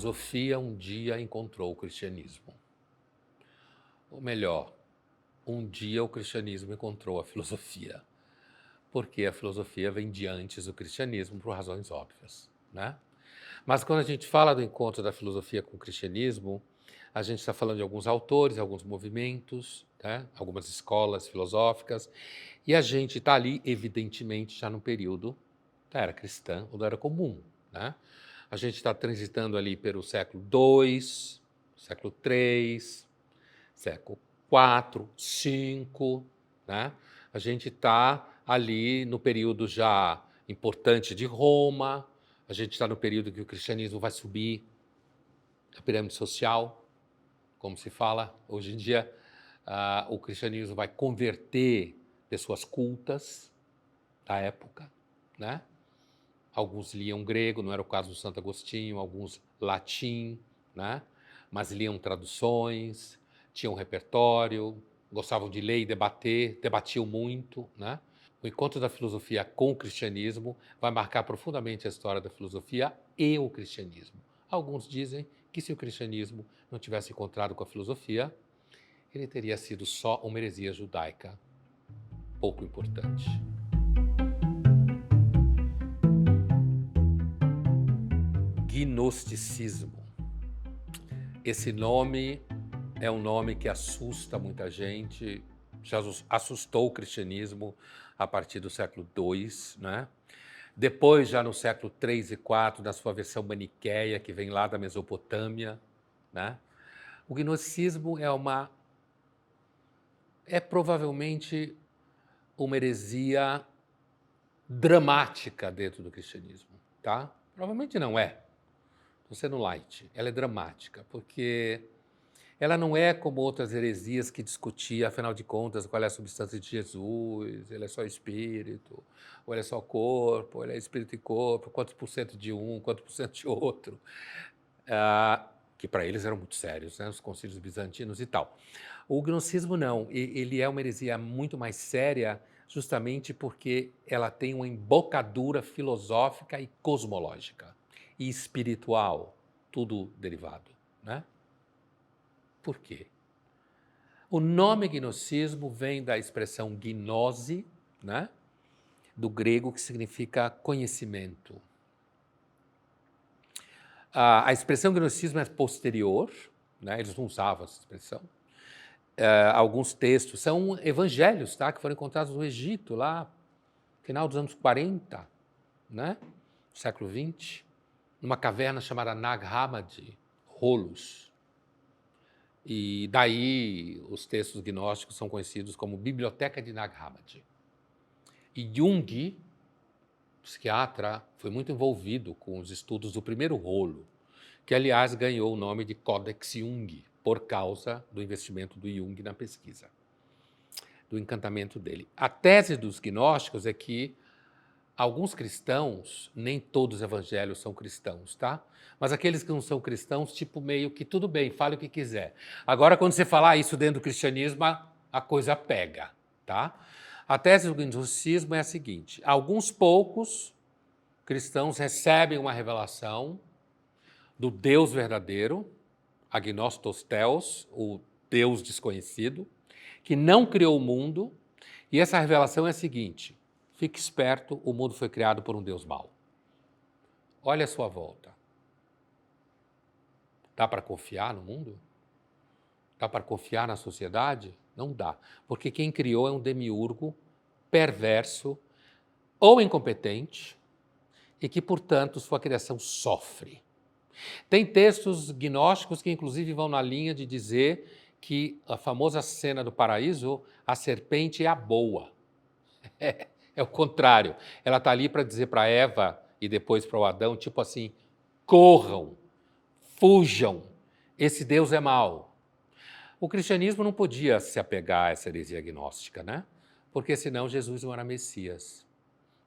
filosofia um dia encontrou o cristianismo. Ou melhor, um dia o cristianismo encontrou a filosofia. Porque a filosofia vem de antes do cristianismo por razões óbvias, né? Mas quando a gente fala do encontro da filosofia com o cristianismo, a gente está falando de alguns autores, alguns movimentos, né? Algumas escolas filosóficas, e a gente está ali, evidentemente, já no período da era cristã ou da era comum, né? A gente está transitando ali pelo século II, século III, século IV, V, né? A gente está ali no período já importante de Roma, a gente está no período que o cristianismo vai subir a pirâmide social, como se fala hoje em dia, o cristianismo vai converter pessoas cultas da época, né? Alguns liam grego, não era o caso do Santo Agostinho, alguns latim, né? Mas liam traduções, tinham repertório, gostavam de ler e debater, debatiam muito, né? O encontro da filosofia com o cristianismo vai marcar profundamente a história da filosofia e o cristianismo. Alguns dizem que se o cristianismo não tivesse encontrado com a filosofia, ele teria sido só uma heresia judaica, pouco importante. Gnosticismo. Esse nome é um nome que assusta muita gente, já assustou o cristianismo a partir do século II, né? Depois, já no século III e IV, na sua versão maniqueia, que vem lá da Mesopotâmia, né? O gnosticismo é provavelmente uma heresia dramática dentro do cristianismo, tá? Provavelmente não é. Estou sendo light. Ela é dramática, porque ela não é como outras heresias que discutia, afinal de contas, qual é a substância de Jesus, ele é só espírito, ou ele é só corpo, ou ele é espírito e corpo, quantos por cento de um, quantos por cento de outro, que para eles eram muito sérios, né, os concílios bizantinos e tal. O gnosticismo não, ele é uma heresia muito mais séria, justamente porque ela tem uma embocadura filosófica e cosmológica, e espiritual, tudo derivado, né? Por quê? O nome gnosticismo vem da expressão gnose, né? Do grego, que significa conhecimento. A expressão gnosticismo é posterior, né? Eles não usavam essa expressão. Alguns textos são evangelhos, tá? Que foram encontrados no Egito, lá no final dos anos 40, né? Século XX, numa caverna chamada Nag Hammadi, rolos. E daí os textos gnósticos são conhecidos como Biblioteca de Nag Hammadi. E Jung, psiquiatra, foi muito envolvido com os estudos do primeiro rolo, que aliás ganhou o nome de Codex Jung, por causa do investimento do Jung na pesquisa, do encantamento dele. A tese dos gnósticos é que alguns cristãos, nem todos os evangelhos são cristãos, tá? Mas aqueles que não são cristãos, tipo meio que tudo bem, fale o que quiser. Agora, quando você falar isso dentro do cristianismo, a coisa pega, tá? A tese do gnosticismo é a seguinte: alguns poucos cristãos recebem uma revelação do Deus verdadeiro, agnostos theos, o Deus desconhecido, que não criou o mundo, e essa revelação é a seguinte: fique esperto, o mundo foi criado por um Deus mau. Olha a sua volta. Dá para confiar no mundo? Dá para confiar na sociedade? Não dá, porque quem criou é um demiurgo perverso ou incompetente e que, portanto, sua criação sofre. Tem textos gnósticos que, inclusive, vão na linha de dizer que a famosa cena do paraíso, a serpente é a boa. É o contrário. Ela está ali para dizer para Eva e depois para o Adão, tipo assim, corram, fujam, esse Deus é mau. O cristianismo não podia se apegar a essa heresia gnóstica, né? Porque senão Jesus não era Messias.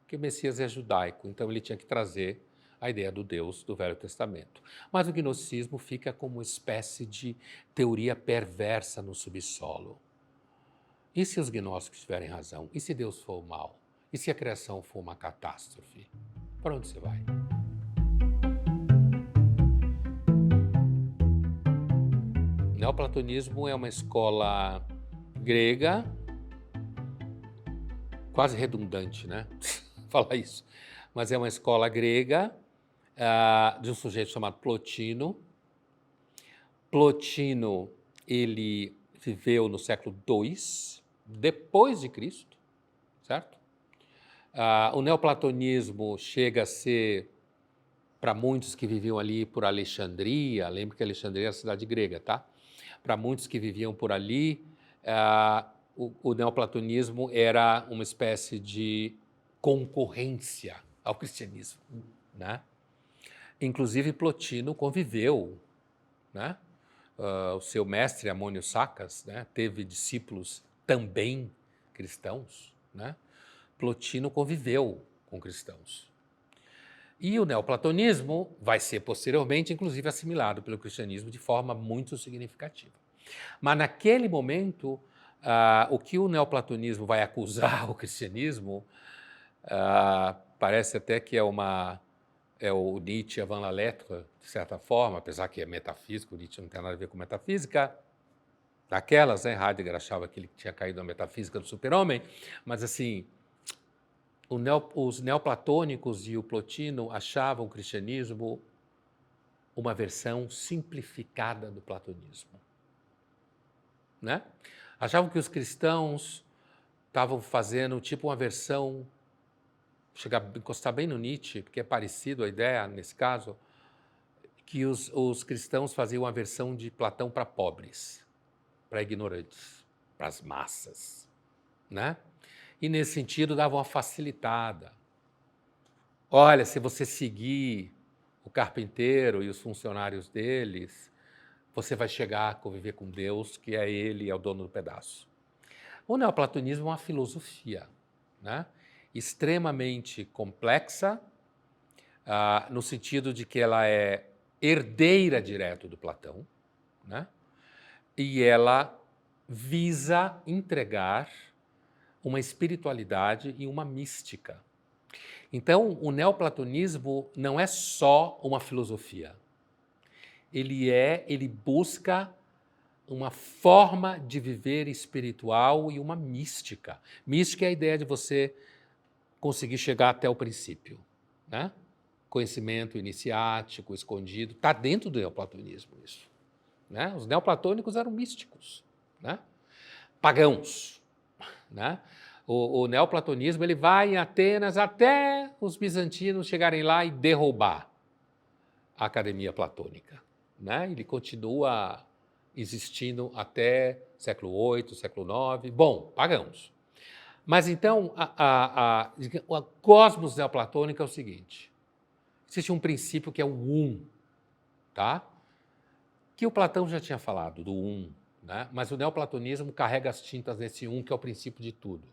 Porque o Messias é judaico, então ele tinha que trazer a ideia do Deus do Velho Testamento. Mas o gnosticismo fica como uma espécie de teoria perversa no subsolo. E se os gnósticos tiverem razão? E se Deus for o mal? E se a criação for uma catástrofe? Para onde você vai? neoplatonismo é uma escola grega, quase redundante, né? Falar isso. Mas é uma escola grega de um sujeito chamado Plotino. Plotino, ele viveu no século II, depois de Cristo, certo? O neoplatonismo chega a ser, para muitos que viviam ali por Alexandria, lembra que Alexandria é a cidade grega, tá? Para muitos que viviam por ali, o neoplatonismo era uma espécie de concorrência ao cristianismo, né? Inclusive Plotino conviveu, né? O seu mestre Amônio Sacas, né, teve discípulos também cristãos, né? Plotino conviveu com cristãos. E o neoplatonismo vai ser posteriormente, inclusive, assimilado pelo cristianismo de forma muito significativa. Mas naquele momento, o que o neoplatonismo vai acusar o cristianismo, parece até que é o Nietzsche avant la lettre, de certa forma, apesar que é metafísico, o Nietzsche não tem nada a ver com metafísica, daquelas, né? Heidegger achava que ele tinha caído na metafísica do super-homem, mas assim, os neoplatônicos e o Plotino achavam o cristianismo uma versão simplificada do platonismo, né? Achavam que os cristãos estavam fazendo tipo uma versão, encostar bem no Nietzsche, porque é parecido a ideia nesse caso, que os cristãos faziam uma versão de Platão para pobres, para ignorantes, para as massas, né? E nesse sentido davam uma facilitada. Olha, se você seguir o carpinteiro e os funcionários deles, você vai chegar a conviver com Deus, que é Ele, é o dono do pedaço. O neoplatonismo é uma filosofia, né? Extremamente complexa, no sentido de que ela é herdeira direto do Platão, né? E ela visa entregar uma espiritualidade e uma mística. Então, o neoplatonismo não é só uma filosofia. Ele busca uma forma de viver espiritual e uma mística. Mística é a ideia de você conseguir chegar até o princípio, né? Conhecimento iniciático, escondido, está dentro do neoplatonismo isso, né? Os neoplatônicos eram místicos, né? Pagãos, né? O neoplatonismo ele vai em Atenas até os bizantinos chegarem lá e derrubar a Academia Platônica, né? Ele continua existindo até século VIII, século IX. Bom, pagãos. Mas então, o cosmos neoplatônico é o seguinte: existe um princípio que é o tá? Que o Platão já tinha falado, do né? Mas o neoplatonismo carrega as tintas nesse que é o princípio de tudo.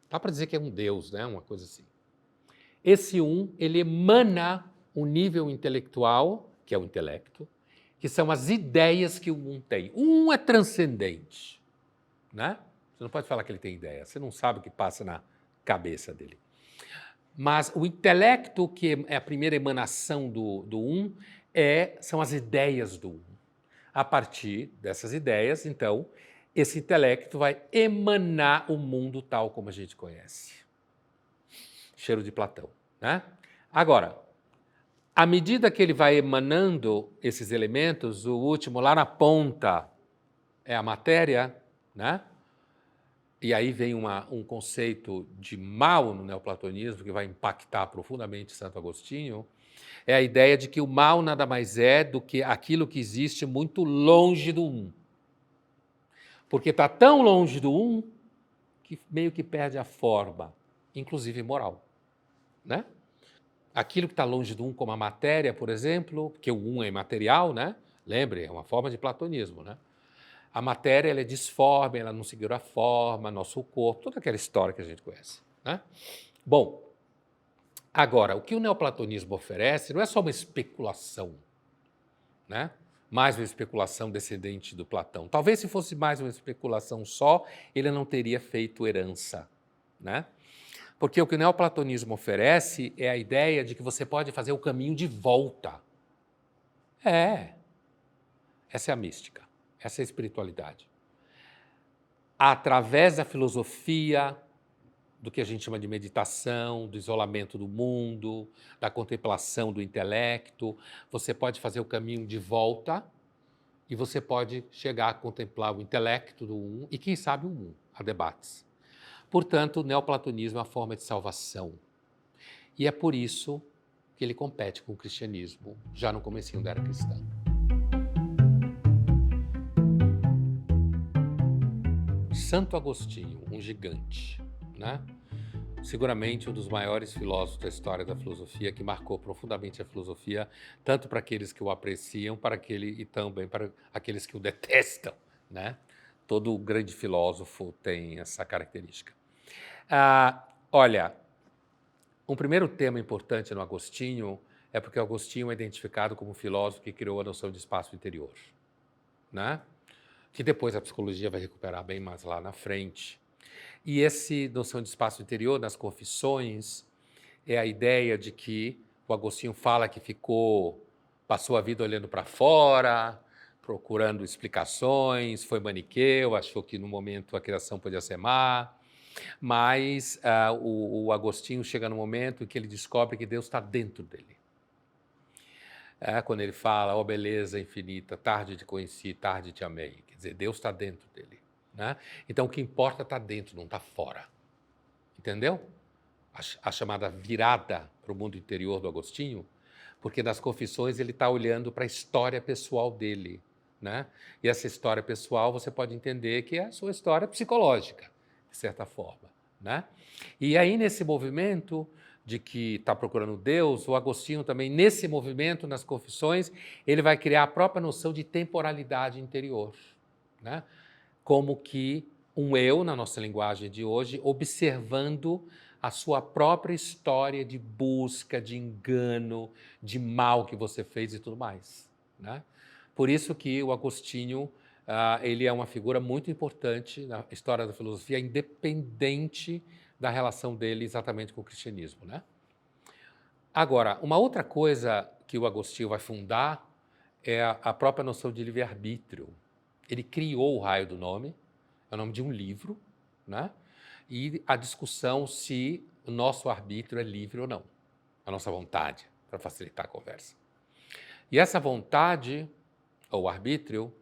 Dá para dizer que é um Deus, né? Uma coisa assim. Esse ele emana um nível intelectual, que é o intelecto, que são as ideias que o tem. É transcendente, né? Você não pode falar que ele tem ideia, você não sabe o que passa na cabeça dele. Mas o intelecto, que é a primeira emanação do são as ideias do A partir dessas ideias, então, esse intelecto vai emanar o mundo tal como a gente conhece. Cheiro de Platão, né? Agora, à medida que ele vai emanando esses elementos, o último lá na ponta é a matéria, né? E aí vem um conceito de mal no neoplatonismo que vai impactar profundamente Santo Agostinho, é a ideia de que o mal nada mais é do que aquilo que existe muito longe do Porque está tão longe do que meio que perde a forma, inclusive moral, né? Aquilo que está longe do como a matéria, por exemplo, porque o é imaterial, né? Lembre, é uma forma de platonismo, né? A matéria ela é disforme, ela não segura a forma, nosso corpo, toda aquela história que a gente conhece, né? Bom, agora, o que o neoplatonismo oferece não é só uma especulação, né? Mais uma especulação descendente do Platão. Talvez se fosse mais uma especulação só, ele não teria feito herança, né? Porque o que o neoplatonismo oferece é a ideia de que você pode fazer o caminho de volta. Essa é a mística. Essa é a espiritualidade. Através da filosofia, do que a gente chama de meditação, do isolamento do mundo, da contemplação do intelecto, você pode fazer o caminho de volta e você pode chegar a contemplar o intelecto do um e, quem sabe, o um. Há debates. Portanto, o neoplatonismo é uma forma de salvação. E é por isso que ele compete com o cristianismo, já no comecinho da era cristã. Santo Agostinho, um gigante, né? Seguramente um dos maiores filósofos da história da filosofia, que marcou profundamente a filosofia, tanto para aqueles que o apreciam, e também para aqueles que o detestam, né? Todo grande filósofo tem essa característica. Olha, um primeiro tema importante no Agostinho é porque Agostinho é identificado como um filósofo que criou a noção de espaço interior, né? Que depois a psicologia vai recuperar bem mais lá na frente. E essa noção de espaço interior nas Confissões é a ideia de que o Agostinho fala que passou a vida olhando para fora, procurando explicações, foi maniqueu, achou que no momento a criação podia ser má, mas o Agostinho chega no momento em que ele descobre que Deus está dentro dele. Quando ele fala, ó beleza infinita, tarde te conheci, tarde te amei. Quer dizer, Deus está dentro dele, né? Então, o que importa está dentro, não está fora. Entendeu? A chamada virada para o mundo interior do Agostinho, porque nas Confissões ele está olhando para a história pessoal dele, né? E essa história pessoal você pode entender que é a sua história psicológica, de certa forma, né? E aí, nesse movimento de que está procurando Deus, o Agostinho também, nesse movimento, nas Confissões, ele vai criar a própria noção de temporalidade interior, né? Como que um eu, na nossa linguagem de hoje, observando a sua própria história de busca, de engano, de mal que você fez e tudo mais, né? Por isso que o Agostinho, ele é uma figura muito importante na história da filosofia, independente da relação dele exatamente com o cristianismo, né? Agora, uma outra coisa que o Agostinho vai fundar é a própria noção de livre-arbítrio. Ele criou o Raio do Nome, é o nome de um livro, né? E a discussão se o nosso arbítrio é livre ou não, a nossa vontade, para facilitar a conversa. E essa vontade, ou arbítrio,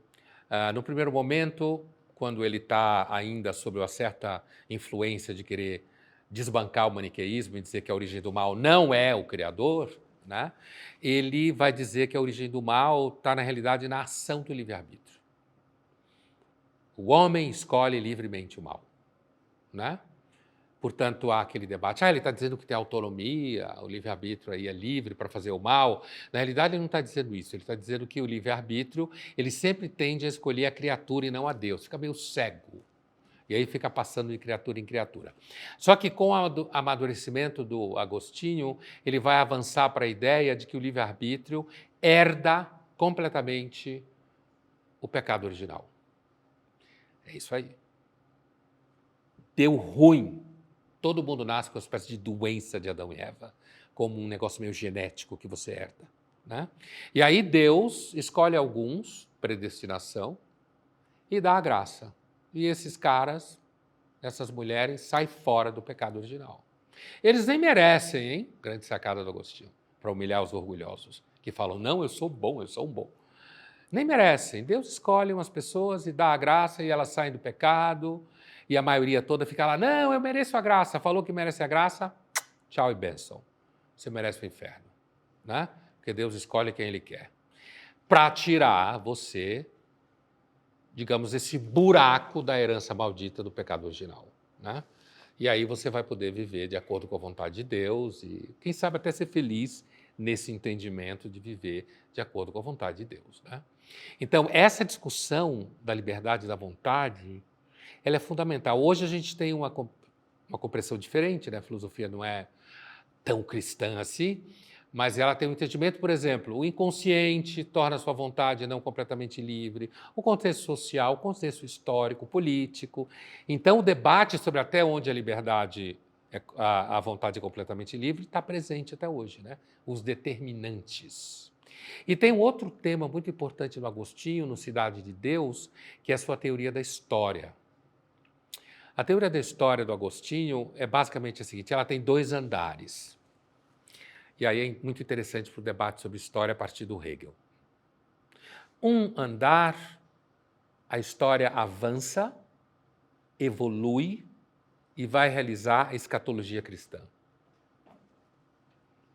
no primeiro momento, quando ele está ainda sob uma certa influência de querer desbancar o maniqueísmo e dizer que a origem do mal não é o Criador, né? Ele vai dizer que a origem do mal está, na realidade, na ação do livre-arbítrio. O homem escolhe livremente o mal, né? Portanto, há aquele debate, ele está dizendo que tem autonomia, o livre-arbítrio aí é livre para fazer o mal. Na realidade, ele não está dizendo isso, ele está dizendo que o livre-arbítrio, ele sempre tende a escolher a criatura e não a Deus, fica meio cego. E aí fica passando de criatura em criatura. Só que com o amadurecimento do Agostinho, ele vai avançar para a ideia de que o livre-arbítrio herda completamente o pecado original. É isso aí. Deu ruim. Todo mundo nasce com uma espécie de doença de Adão e Eva, como um negócio meio genético que você herda, né? E aí Deus escolhe alguns, predestinação, e dá a graça. E esses caras, essas mulheres, saem fora do pecado original. Eles nem merecem, hein? Grande sacada do Agostinho, para humilhar os orgulhosos, que falam, não, eu sou bom, eu sou um bom. Nem merecem. Deus escolhe umas pessoas e dá a graça e elas saem do pecado e a maioria toda fica lá, não, eu mereço a graça. Falou que merece a graça, tchau e bênção. Você merece o inferno, né? Porque Deus escolhe quem Ele quer. Para tirar você, digamos, esse buraco da herança maldita do pecado original, né? E aí você vai poder viver de acordo com a vontade de Deus e, quem sabe, até ser feliz nesse entendimento de viver de acordo com a vontade de Deus, né? Então, essa discussão da liberdade da vontade, ela é fundamental. Hoje a gente tem uma compreensão diferente, né? A filosofia não é tão cristã assim, mas ela tem um entendimento, por exemplo, o inconsciente torna a sua vontade não completamente livre, o contexto social, o contexto histórico, político. Então, o debate sobre até onde a liberdade, a vontade é completamente livre, está presente até hoje, né? Os determinantes. E tem um outro tema muito importante do Agostinho, no Cidade de Deus, que é a sua teoria da história. A teoria da história do Agostinho é basicamente a seguinte: ela tem 2 andares. E aí é muito interessante para o debate sobre história a partir do Hegel. Um andar, a história avança, evolui e vai realizar a escatologia cristã.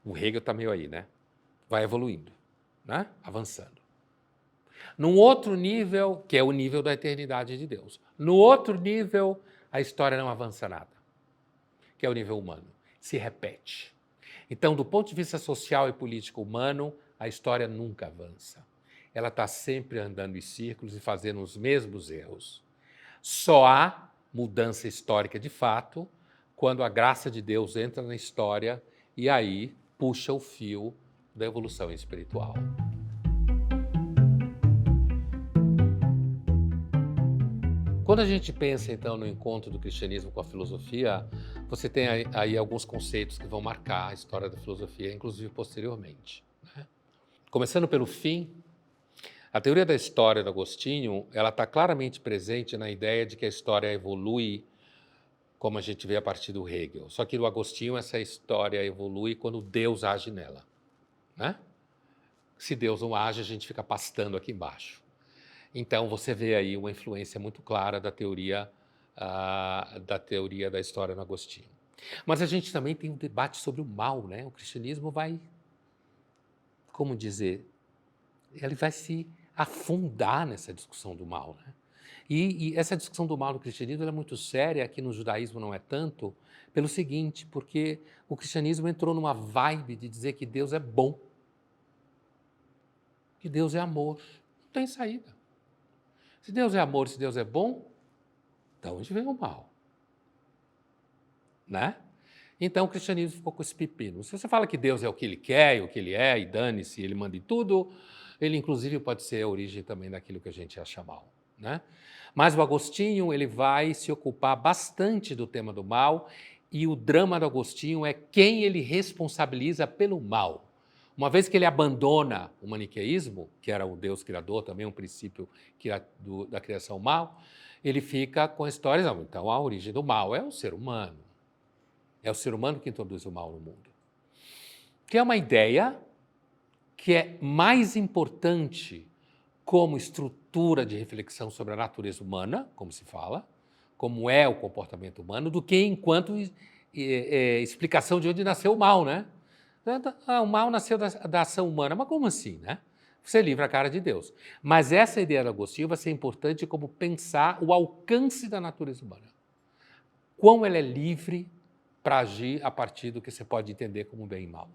O Hegel está meio aí, né? Vai evoluindo, né? Avançando. Num outro nível, que é o nível da eternidade de Deus. No outro nível, a história não avança nada, que é o nível humano. Se repete. Então, do ponto de vista social e político humano, a história nunca avança. Ela está sempre andando em círculos e fazendo os mesmos erros. Só há mudança histórica de fato quando a graça de Deus entra na história e aí puxa o fio da evolução espiritual. Quando a gente pensa, então, no encontro do cristianismo com a filosofia, você tem aí alguns conceitos que vão marcar a história da filosofia, inclusive posteriormente, né? Começando pelo fim, a teoria da história do Agostinho, ela está claramente presente na ideia de que a história evolui, como a gente vê a partir do Hegel. Só que no Agostinho essa história evolui quando Deus age nela, né? Se Deus não age, a gente fica pastando aqui embaixo. Então, você vê aí uma influência muito clara da teoria da história no Agostinho. Mas a gente também tem um debate sobre o mal, né? O cristianismo vai, como dizer, ele vai se afundar nessa discussão do mal, né? E essa discussão do mal no cristianismo é muito séria, aqui no judaísmo não é tanto, pelo seguinte, porque o cristianismo entrou numa vibe de dizer que Deus é bom, que Deus é amor, não tem saída. Se Deus é amor, se Deus é bom, de onde vem o mal? Né? Então o cristianismo ficou com esse pepino. Se você fala que Deus é o que ele quer, o que ele é, e dane-se, ele manda em tudo, ele inclusive pode ser a origem também daquilo que a gente acha mal, né? Mas o Agostinho, ele vai se ocupar bastante do tema do mal, e o drama do Agostinho é quem ele responsabiliza pelo mal. Uma vez que ele abandona o maniqueísmo, que era o Deus criador, também um princípio da criação mal, ele fica com a história, não, então a origem do mal é o ser humano. É o ser humano que introduz o mal no mundo. Que é uma ideia que é mais importante como estrutura de reflexão sobre a natureza humana, como se fala, como é o comportamento humano, do que enquanto explicação de onde nasceu o mal, né? O mal nasceu da ação humana, mas como assim, né? Você livra a cara de Deus. Mas essa ideia do Agostinho vai ser importante como pensar o alcance da natureza humana. Quão ela é livre para agir a partir do que você pode entender como bem e mal,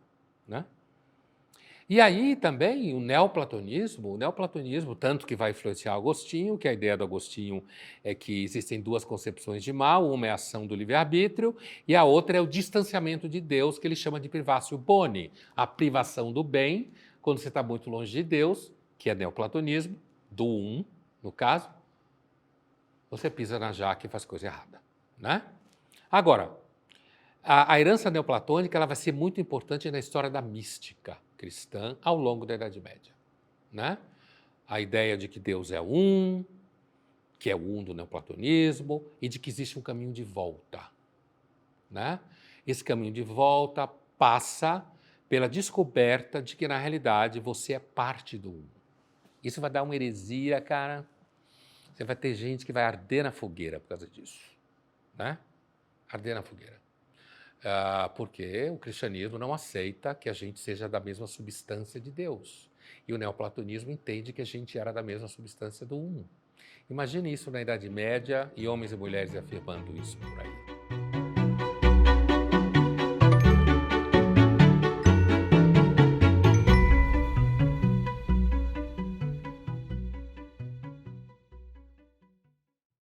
né? E aí também o neoplatonismo, tanto que vai influenciar Agostinho, que a ideia do Agostinho é que existem 2 concepções de mal, uma é a ação do livre-arbítrio e a outra é o distanciamento de Deus, que ele chama de privatio boni, a privação do bem, quando você está muito longe de Deus, que é neoplatonismo, do no caso, você pisa na jaca e faz coisa errada, né? Agora, a herança neoplatônica ela vai ser muito importante na história da mística cristã ao longo da Idade Média, né? A ideia de que Deus é um, que é o do neoplatonismo, e de que existe um caminho de volta, né? Esse caminho de volta passa pela descoberta de que, na realidade, você é parte do um. Isso vai dar uma heresia, cara. Você vai ter gente que vai arder na fogueira por causa disso, né? Arder na fogueira. Porque o cristianismo não aceita que a gente seja da mesma substância de Deus. E o neoplatonismo entende que a gente era da mesma substância do um. Imagine isso na Idade Média e homens e mulheres afirmando isso por aí.